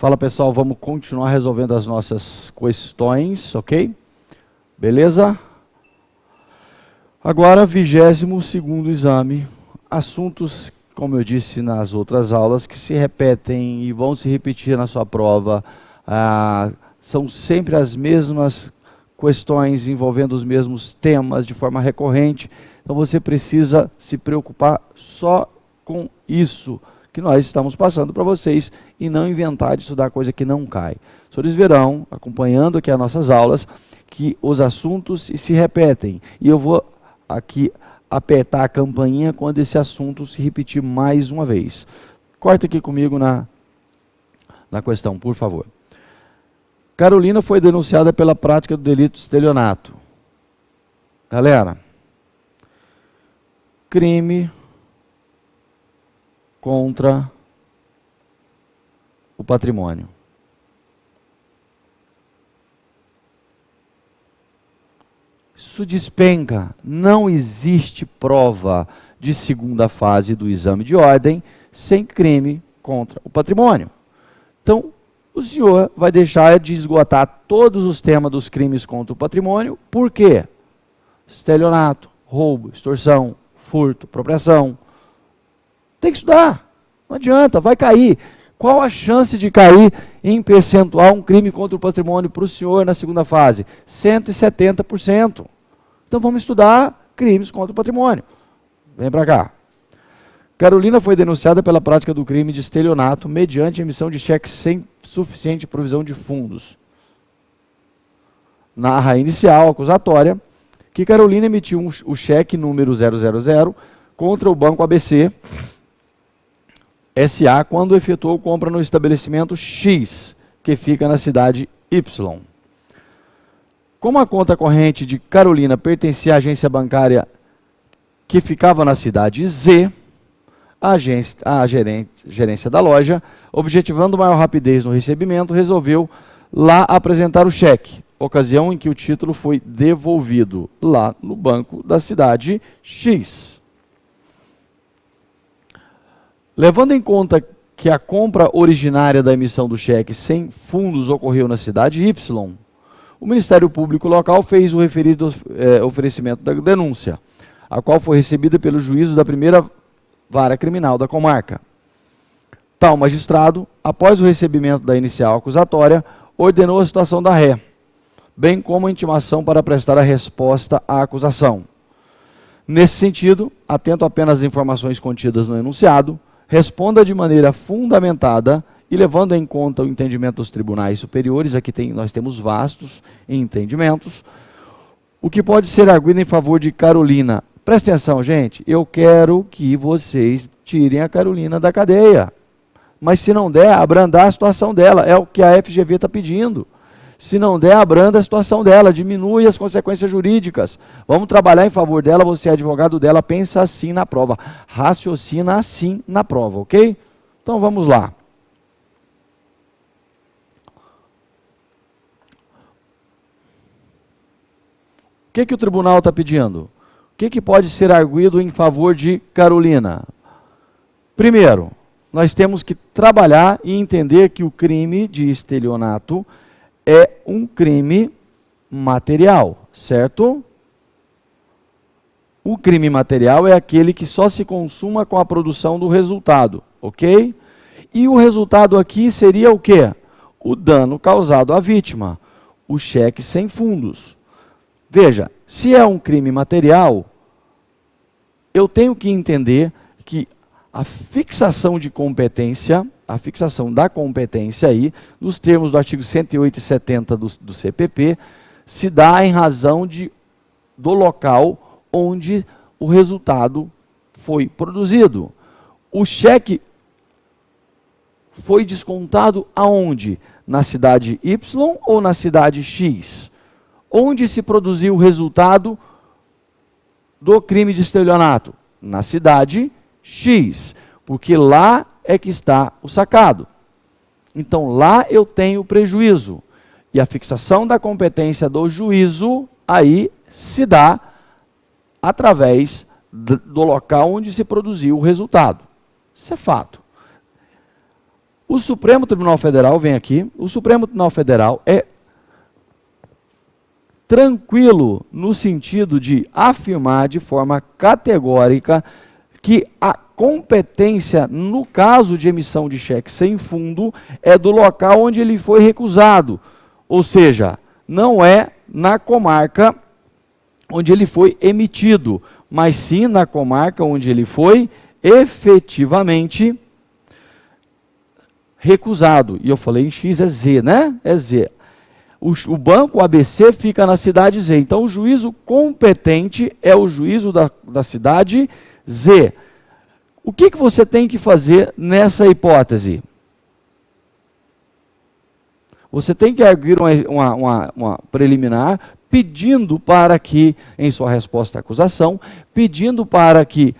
Fala pessoal, vamos continuar resolvendo as nossas questões, ok? Beleza? Agora, 22º exame, assuntos, como eu disse nas outras aulas, que se repetem e vão se repetir na sua prova. São sempre as mesmas questões envolvendo os mesmos temas de forma recorrente. Então você precisa se preocupar só com isso que nós estamos passando para vocês e não inventar de estudar coisa que não cai. Os senhores verão, acompanhando aqui as nossas aulas, que os assuntos se repetem. E eu vou aqui apertar a campainha quando esse assunto se repetir mais uma vez. Corta aqui comigo na questão, por favor. Carolina foi denunciada pela prática do delito de estelionato. Galera, crime contra o patrimônio. Isso despenca. Não existe prova de segunda fase do exame de ordem sem crime contra o patrimônio. Então, o senhor vai deixar de esgotar todos os temas dos crimes contra o patrimônio. Por quê? Estelionato, roubo, extorsão, furto, apropriação. Tem que estudar. Não adianta, vai cair. Qual a chance de cair em percentual um crime contra o patrimônio para o senhor na segunda fase? 170%. Então vamos estudar crimes contra o patrimônio. Vem para cá. Carolina foi denunciada pela prática do crime de estelionato mediante emissão de cheques sem suficiente provisão de fundos. Narra a inicial acusatória que Carolina emitiu o cheque número 000 contra o Banco ABC SA quando efetuou compra no estabelecimento X, que fica na cidade Y. Como a conta corrente de Carolina pertencia à agência bancária que ficava na cidade Z, a gerência da loja, objetivando maior rapidez no recebimento, resolveu lá apresentar o cheque, ocasião em que o título foi devolvido lá no banco da cidade X. Levando em conta que a compra originária da emissão do cheque sem fundos ocorreu na cidade Y, o Ministério Público local fez o referido oferecimento da denúncia, a qual foi recebida pelo juízo da primeira vara criminal da comarca. Tal magistrado, após o recebimento da inicial acusatória, ordenou a situação da ré, bem como a intimação para prestar a resposta à acusação. Nesse sentido, atento apenas às informações contidas no enunciado, responda de maneira fundamentada e levando em conta o entendimento dos tribunais superiores, aqui nós temos vastos entendimentos, o que pode ser arguido em favor de Carolina. Presta atenção, gente, eu quero que vocês tirem a Carolina da cadeia. Mas se não der, abrandar a situação dela, é o que a FGV está pedindo. Se não der, abranda a situação dela, diminui as consequências jurídicas. Vamos trabalhar em favor dela, você é advogado dela, pensa assim na prova. Raciocina assim na prova, ok? Então vamos lá. O que o tribunal está pedindo? O que pode ser arguido em favor de Carolina? Primeiro, nós temos que trabalhar e entender que o crime de estelionato é um crime material, certo? O crime material é aquele que só se consuma com a produção do resultado, ok? E o resultado aqui seria o quê? O dano causado à vítima, o cheque sem fundos. Veja, se é um crime material, eu tenho que entender que a fixação de competência, a fixação da competência aí, nos termos do artigo 108 e 70 do CPP, se dá em razão do local onde o resultado foi produzido. O cheque foi descontado aonde? Na cidade Y ou na cidade X? Onde se produziu o resultado do crime de estelionato? Na cidade X, porque lá é que está o sacado. Então lá eu tenho prejuízo. E a fixação da competência do juízo aí se dá através do local onde se produziu o resultado. Isso é fato. O Supremo Tribunal Federal, vem aqui, o Supremo Tribunal Federal é tranquilo no sentido de afirmar de forma categórica que a competência, no caso de emissão de cheque sem fundo, é do local onde ele foi recusado. Ou seja, não é na comarca onde ele foi emitido, mas sim na comarca onde ele foi efetivamente recusado. E eu falei em X é Z, né? É Z. O banco ABC fica na cidade Z. Então, o juízo competente é o juízo da cidade Z. O que você tem que fazer nessa hipótese? Você tem que arguir uma preliminar pedindo para que, em sua resposta à acusação, pedindo para que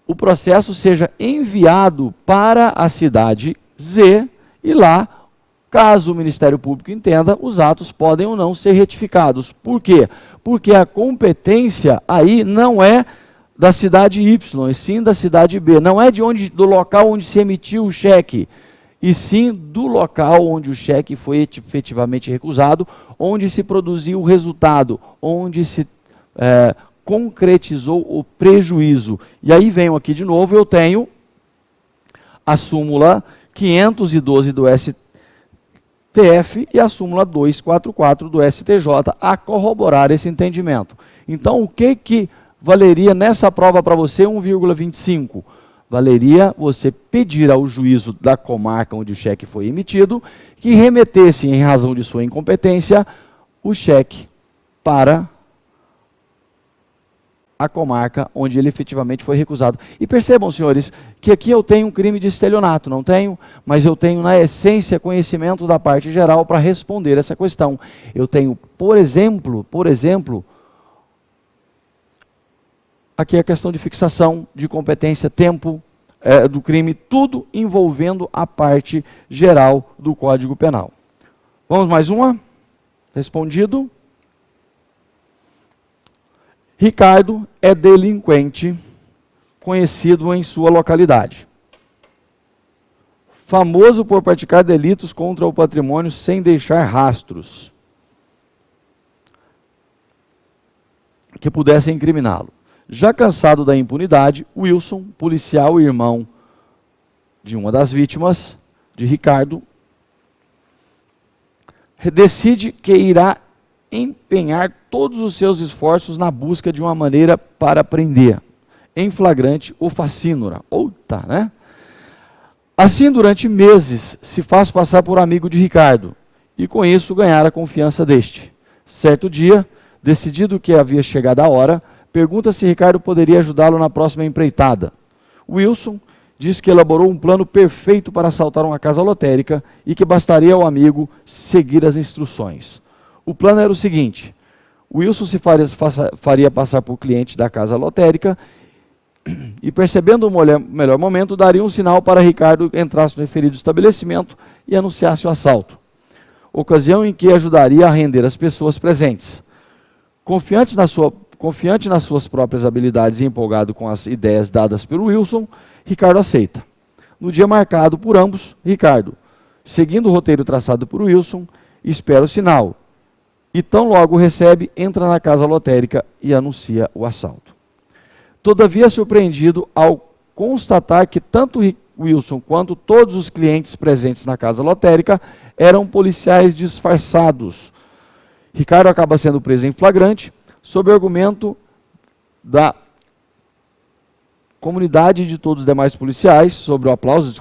o processo seja enviado para a cidade Z e lá, caso o Ministério Público entenda, os atos podem ou não ser retificados. Por quê? Porque a competência aí não é da cidade Y, e sim da cidade B. Não é do local onde se emitiu o cheque, e sim do local onde o cheque foi efetivamente recusado, onde se produziu o resultado, onde se concretizou o prejuízo. E aí venho aqui de novo, eu tenho a súmula 512 do STF e a súmula 244 do STJ a corroborar esse entendimento. Então, o que valeria nessa prova para você 1,25? Valeria você pedir ao juízo da comarca onde o cheque foi emitido que remetesse, em razão de sua incompetência, o cheque para a comarca onde ele efetivamente foi recusado. E percebam, senhores, que aqui eu tenho um crime de estelionato, não tenho? Mas eu tenho, na essência, conhecimento da parte geral para responder essa questão. Eu tenho, por exemplo, aqui a questão de fixação, de competência, tempo do crime, tudo envolvendo a parte geral do Código Penal. Vamos mais uma? Respondido. Ricardo é delinquente, conhecido em sua localidade. Famoso por praticar delitos contra o patrimônio sem deixar rastros que pudessem incriminá-lo. Já cansado da impunidade, Wilson, policial e irmão de uma das vítimas, de Ricardo, decide que irá empenhar todos os seus esforços na busca de uma maneira para prender, em flagrante, o facínora. Né? Assim, durante meses, se faz passar por amigo de Ricardo, e com isso ganhar a confiança deste. Certo dia, decidido que havia chegado a hora, pergunta se Ricardo poderia ajudá-lo na próxima empreitada. Wilson diz que elaborou um plano perfeito para assaltar uma casa lotérica e que bastaria ao amigo seguir as instruções. O plano era o seguinte: Wilson se faria passar por cliente da casa lotérica e, percebendo o melhor momento, daria um sinal para Ricardo entrasse no referido estabelecimento e anunciasse o assalto. Ocasião em que ajudaria a render as pessoas presentes. Confiante nas suas próprias habilidades e empolgado com as ideias dadas pelo Wilson, Ricardo aceita. No dia marcado por ambos, Ricardo, seguindo o roteiro traçado por Wilson, espera o sinal. E tão logo recebe, entra na casa lotérica e anuncia o assalto. Todavia, surpreendido ao constatar que tanto Wilson quanto todos os clientes presentes na casa lotérica eram policiais disfarçados. Ricardo acaba sendo preso em flagrante, sob o argumento da comunidade e de todos os demais policiais, sobre o aplauso,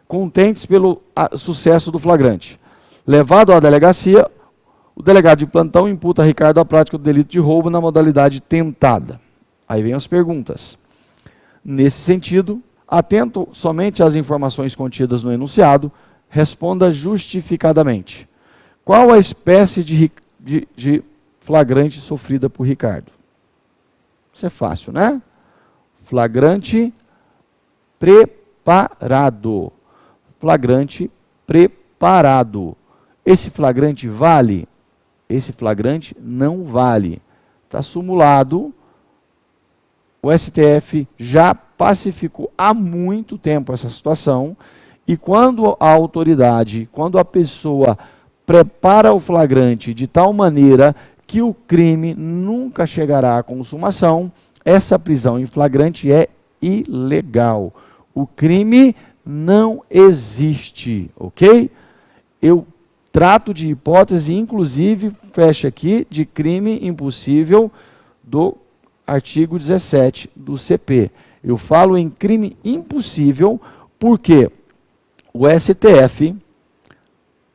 contentes pelo sucesso do flagrante. Levado à delegacia, o delegado de plantão imputa a Ricardo a prática do delito de roubo na modalidade tentada. Aí vem as perguntas. Nesse sentido, atento somente às informações contidas no enunciado, responda justificadamente. Qual a espécie de flagrante sofrida por Ricardo? Isso é fácil, né? Flagrante preparado. Flagrante preparado. Esse flagrante vale? Esse flagrante não vale. Está sumulado. O STF já pacificou há muito tempo essa situação E quando a autoridade, quando a pessoa prepara o flagrante de tal maneira que o crime nunca chegará à consumação, essa prisão em flagrante é ilegal. O crime não existe, ok? Eu trato de hipótese, inclusive, fecha aqui, de crime impossível do artigo 17 do CP. Eu falo em crime impossível porque o STF,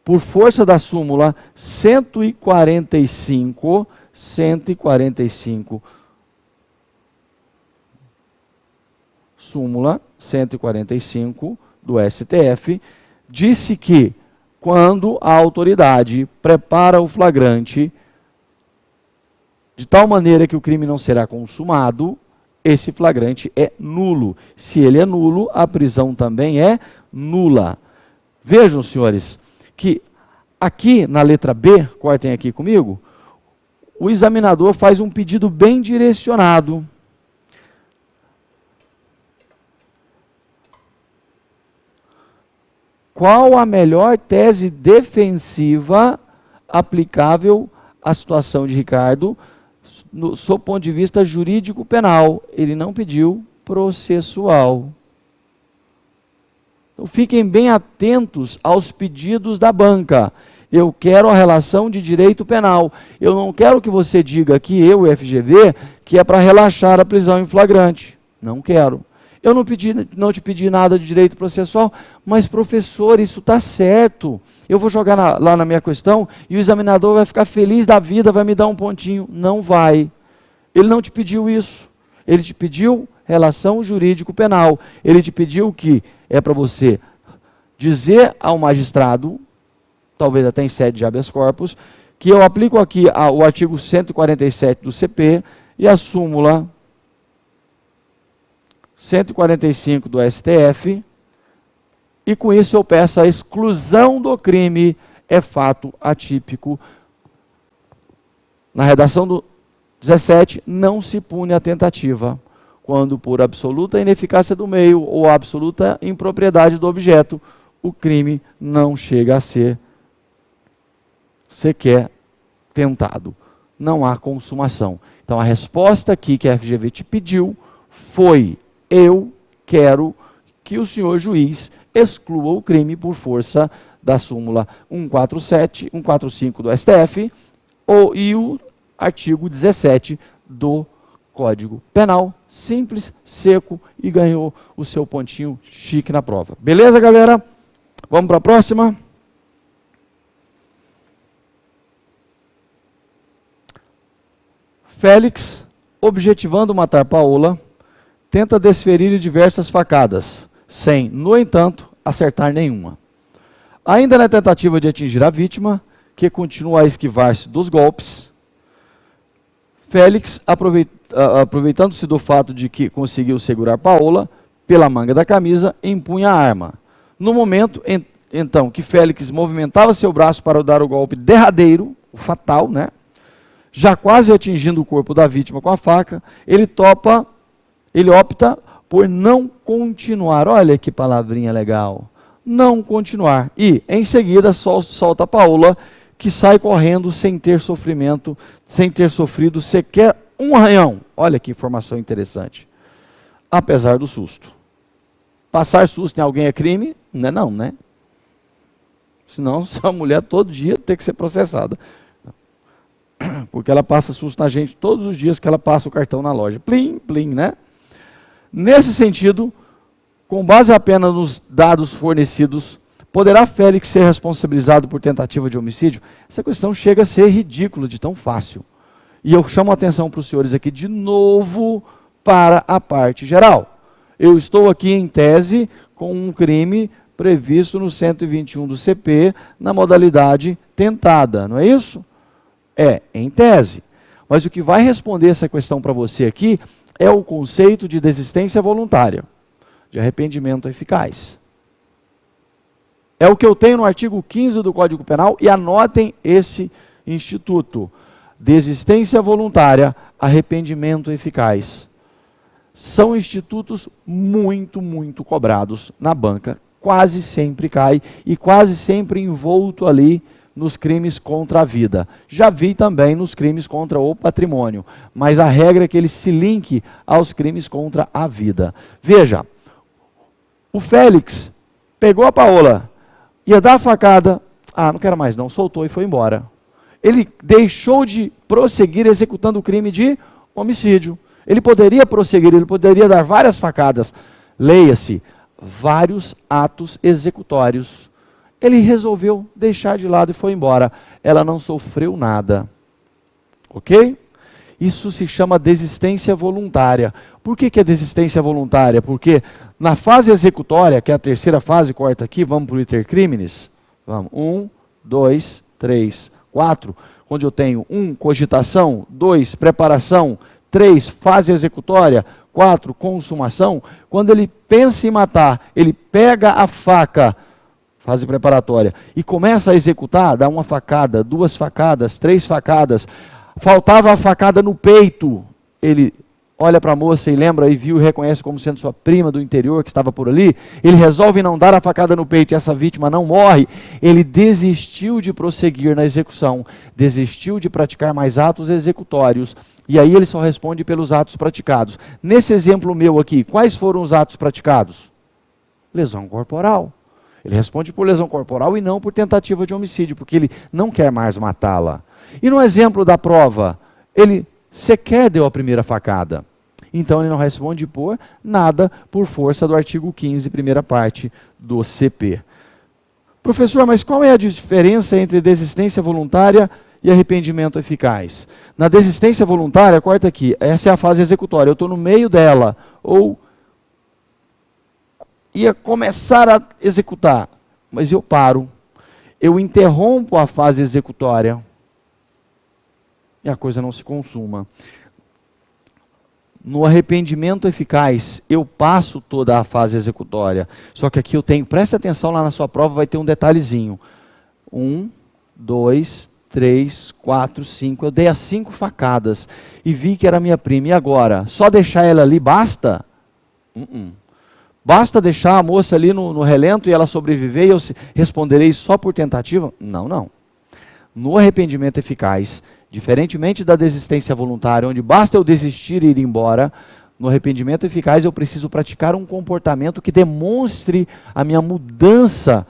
por força da súmula 145, súmula 145 do STF, disse que quando a autoridade prepara o flagrante de tal maneira que o crime não será consumado, esse flagrante é nulo. Se ele é nulo, a prisão também é nula. Vejam, senhores, que aqui na letra B, cortem aqui comigo, o examinador faz um pedido bem direcionado. Qual a melhor tese defensiva aplicável à situação de Ricardo, sob o ponto de vista jurídico penal? Ele não pediu processual. Então, fiquem bem atentos aos pedidos da banca. Eu quero a relação de direito penal. Eu não quero que você diga aqui, eu, FGV, que é para relaxar a prisão em flagrante. Não quero. Eu não te pedi nada de direito processual, mas, professor, isso está certo. Eu vou jogar lá na minha questão e o examinador vai ficar feliz da vida, vai me dar um pontinho. Não vai. Ele não te pediu isso. Ele te pediu relação jurídico-penal. Ele te pediu que é para você dizer ao magistrado, talvez até em sede de habeas corpus, que eu aplico aqui o artigo 147 do CP e a súmula 145 do STF, e com isso eu peço a exclusão do crime, é fato atípico. Na redação do 17, não se pune a tentativa, quando por absoluta ineficácia do meio ou absoluta impropriedade do objeto, o crime não chega a ser sequer tentado. Não há consumação. Então a resposta aqui que a FGV te pediu foi: eu quero que o senhor juiz exclua o crime por força da súmula 147, 145 do STF e o artigo 17 do Código Penal. Simples, seco, e ganhou o seu pontinho chique na prova. Beleza, galera? Vamos para a próxima? Félix, objetivando matar Paola, tenta desferir-lhe diversas facadas, sem, no entanto, acertar nenhuma. Ainda na tentativa de atingir a vítima, que continua a esquivar-se dos golpes, Félix, aproveitando-se do fato de que conseguiu segurar Paola pela manga da camisa, empunha a arma. No momento, então, que Félix movimentava seu braço para dar o golpe derradeiro, o fatal, né? Já quase atingindo o corpo da vítima com a faca, ele opta por não continuar. Olha que palavrinha legal. Não continuar. E, em seguida, solta a Paola, que sai correndo sem ter sofrido sequer um arranhão. Olha que informação interessante. Apesar do susto. Passar susto em alguém é crime? Não é não, né? Senão, essa mulher todo dia tem que ser processada. Porque ela passa susto na gente todos os dias que ela passa o cartão na loja. Plim, plim, né? Nesse sentido, com base apenas nos dados fornecidos, poderá Félix ser responsabilizado por tentativa de homicídio? Essa questão chega a ser ridícula de tão fácil. E eu chamo a atenção para os senhores aqui de novo para a parte geral. Eu estou aqui em tese com um crime previsto no 121 do CP, na modalidade tentada, não é isso? É, em tese. Mas o que vai responder essa questão para você aqui é o conceito de desistência voluntária, de arrependimento eficaz. É o que eu tenho no artigo 15 do Código Penal, e anotem esse instituto. Desistência voluntária, arrependimento eficaz. São institutos muito, muito cobrados na banca, quase sempre cai e quase sempre envolto ali nos crimes contra a vida. Já vi também nos crimes contra o patrimônio, mas a regra é que ele se linke aos crimes contra a vida. Veja, o Félix pegou a Paola, ia dar a facada, não quero mais não, soltou e foi embora. Ele deixou de prosseguir executando o crime de homicídio. Ele poderia prosseguir, ele poderia dar várias facadas. Leia-se, vários atos executórios. Ele resolveu deixar de lado e foi embora. Ela não sofreu nada. Ok? Isso se chama desistência voluntária. Por que é desistência voluntária? Porque na fase executória, que é a terceira fase, corta aqui, vamos para o iter criminis. Vamos, 1, 2, 3, 4. Onde eu tenho 1, cogitação, 2, preparação, 3, fase executória, 4, consumação. Quando ele pensa em matar, ele pega a faca, fase preparatória, e começa a executar, dá uma facada, 2 facadas, 3 facadas. Faltava a facada no peito. Ele olha para a moça e lembra e viu e reconhece como sendo sua prima do interior que estava por ali. Ele resolve não dar a facada no peito e essa vítima não morre. Ele desistiu de prosseguir na execução, desistiu de praticar mais atos executórios. E aí ele só responde pelos atos praticados. Nesse exemplo meu aqui, quais foram os atos praticados? Lesão corporal. Ele responde por lesão corporal e não por tentativa de homicídio, porque ele não quer mais matá-la. E no exemplo da prova, ele sequer deu a primeira facada. Então ele não responde por nada por força do artigo 15, primeira parte do CP. Professor, mas qual é a diferença entre desistência voluntária e arrependimento eficaz? Na desistência voluntária, corta aqui, essa é a fase executória, eu estou no meio dela, ou ia começar a executar, mas eu paro, eu interrompo a fase executória e a coisa não se consuma. No arrependimento eficaz, eu passo toda a fase executória, só que aqui eu tenho, preste atenção lá na sua prova, vai ter um detalhezinho, 1, 2, 3, 4, 5, eu dei as 5 facadas e vi que era minha prima, e agora? Só deixar ela ali basta? Basta deixar a moça ali no relento e ela sobreviver e eu responderei só por tentativa? Não. No arrependimento eficaz, diferentemente da desistência voluntária, onde basta eu desistir e ir embora, no arrependimento eficaz eu preciso praticar um comportamento que demonstre a minha mudança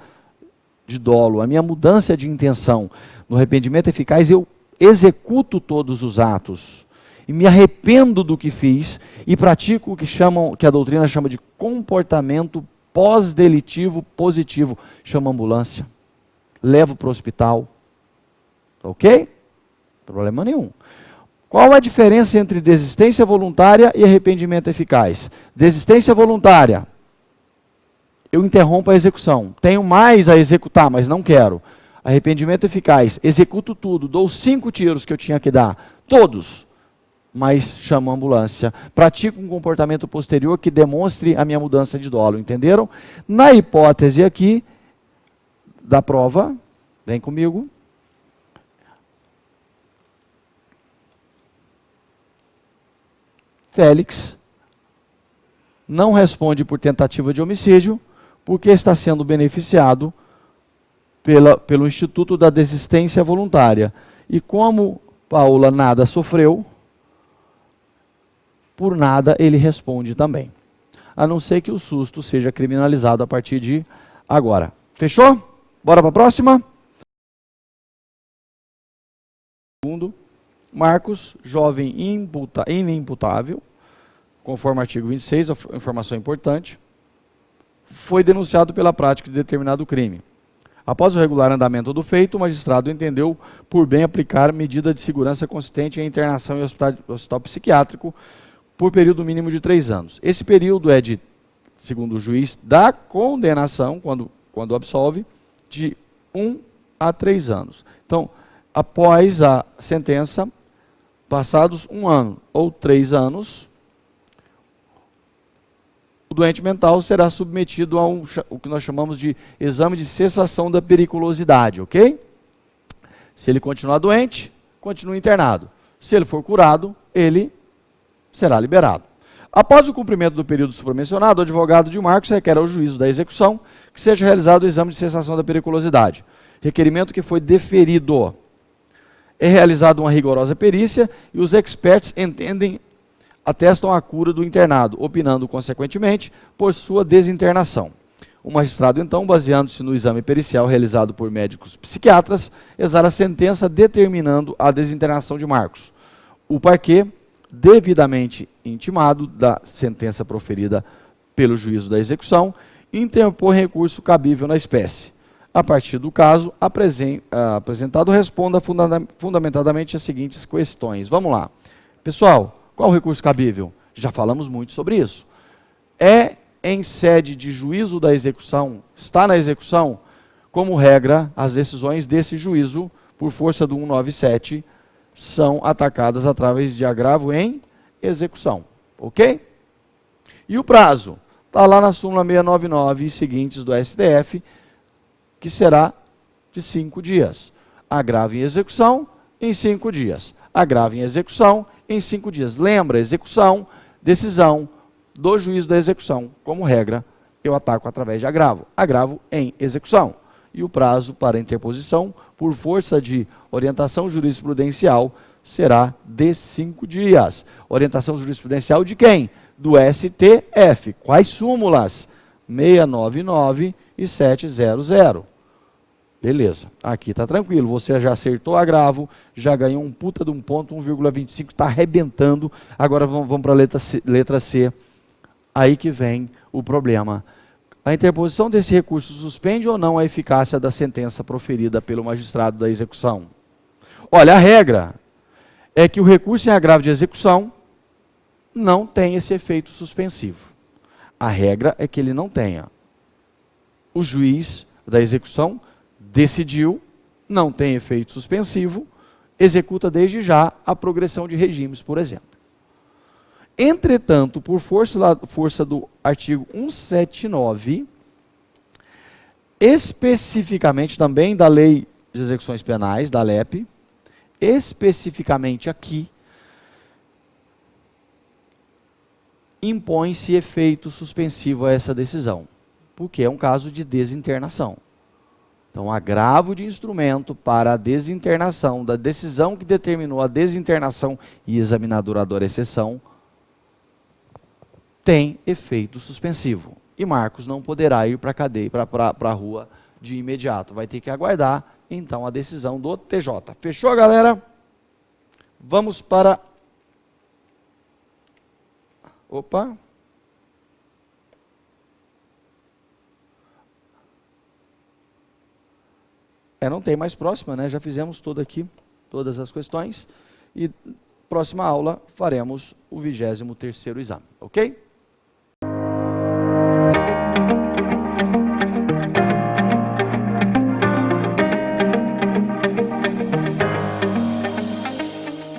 de dolo, a minha mudança de intenção. No arrependimento eficaz eu executo todos os atos e me arrependo do que fiz e pratico o que a doutrina chama de comportamento pós-delitivo positivo. Chama ambulância, levo para o hospital, ok? Problema nenhum. Qual a diferença entre desistência voluntária e arrependimento eficaz? Desistência voluntária, eu interrompo a execução. Tenho mais a executar, mas não quero. Arrependimento eficaz, executo tudo, dou 5 tiros que eu tinha que dar, todos, mas chamo a ambulância. Pratico um comportamento posterior que demonstre a minha mudança de dolo, entenderam? Na hipótese aqui da prova, vem comigo. Félix não responde por tentativa de homicídio, porque está sendo beneficiado pelo Instituto da Desistência Voluntária. E como Paola nada sofreu, por nada ele responde também. A não ser que o susto seja criminalizado a partir de agora. Fechou? Bora para a próxima? Segundo, Marcos, jovem inimputável, conforme o artigo 26, a informação importante, foi denunciado pela prática de determinado crime. Após o regular andamento do feito, o magistrado entendeu por bem aplicar medida de segurança consistente em internação em hospital psiquiátrico por período mínimo de 3 anos. Esse período é de, segundo o juiz, da condenação, quando absolve, de 1 a 3 anos. Então, após a sentença, passados 1 ano ou 3 anos, o doente mental será submetido a o que nós chamamos de exame de cessação da periculosidade, ok? Se ele continuar doente, continua internado. Se ele for curado, ele será liberado. Após o cumprimento do período supramencionado, o advogado de Marcos requer ao juízo da execução que seja realizado o exame de cessação da periculosidade, requerimento que foi deferido. É realizada uma rigorosa perícia e os experts atestam a cura do internado, opinando, consequentemente, por sua desinternação. O magistrado, então, baseando-se no exame pericial realizado por médicos psiquiatras, exala a sentença determinando a desinternação de Marcos. O parquê, devidamente intimado da sentença proferida pelo juízo da execução, interpõe recurso cabível na espécie. A partir do caso apresentado, responda fundamentadamente as seguintes questões. Vamos lá. Pessoal, qual o recurso cabível? Já falamos muito sobre isso. É em sede de juízo da execução, está na execução, como regra, as decisões desse juízo, por força do 197, são atacadas através de agravo em execução. Ok? E o prazo? Está lá na súmula 699 e seguintes do STF, que será de 5 dias. Agravo em execução em 5 dias. Agravo em execução em 5 dias. Lembra, execução, decisão do juízo da execução. Como regra, eu ataco através de agravo. Agravo em execução. E o prazo para interposição, por força de orientação jurisprudencial, será de 5 dias. Orientação jurisprudencial de quem? Do STF. Quais súmulas? 699 e 700. Beleza, aqui está tranquilo, você já acertou agravo, já ganhou um puta de um ponto, 1,25, está arrebentando. Agora vamos para a letra C, aí que vem o problema. A interposição desse recurso suspende ou não a eficácia da sentença proferida pelo magistrado da execução? Olha, a regra é que o recurso em agravo de execução não tem esse efeito suspensivo. A regra é que ele não tenha. O juiz da execução decidiu, não tem efeito suspensivo, executa desde já a progressão de regimes, por exemplo. Entretanto, por força do artigo 179, especificamente também da Lei de Execuções Penais, da LEP, especificamente aqui, impõe-se efeito suspensivo a essa decisão, porque é um caso de desinternação. Então, agravo de instrumento para a desinternação da decisão que determinou a desinternação e examinadora exceção tem efeito suspensivo. E Marcos não poderá ir para a cadeia, para a rua de imediato. Vai ter que aguardar, então, a decisão do TJ. Fechou, galera? Vamos para... Opa! Não tem mais próxima, né? Já fizemos tudo aqui, todas as questões. E próxima aula faremos o 23º exame, ok?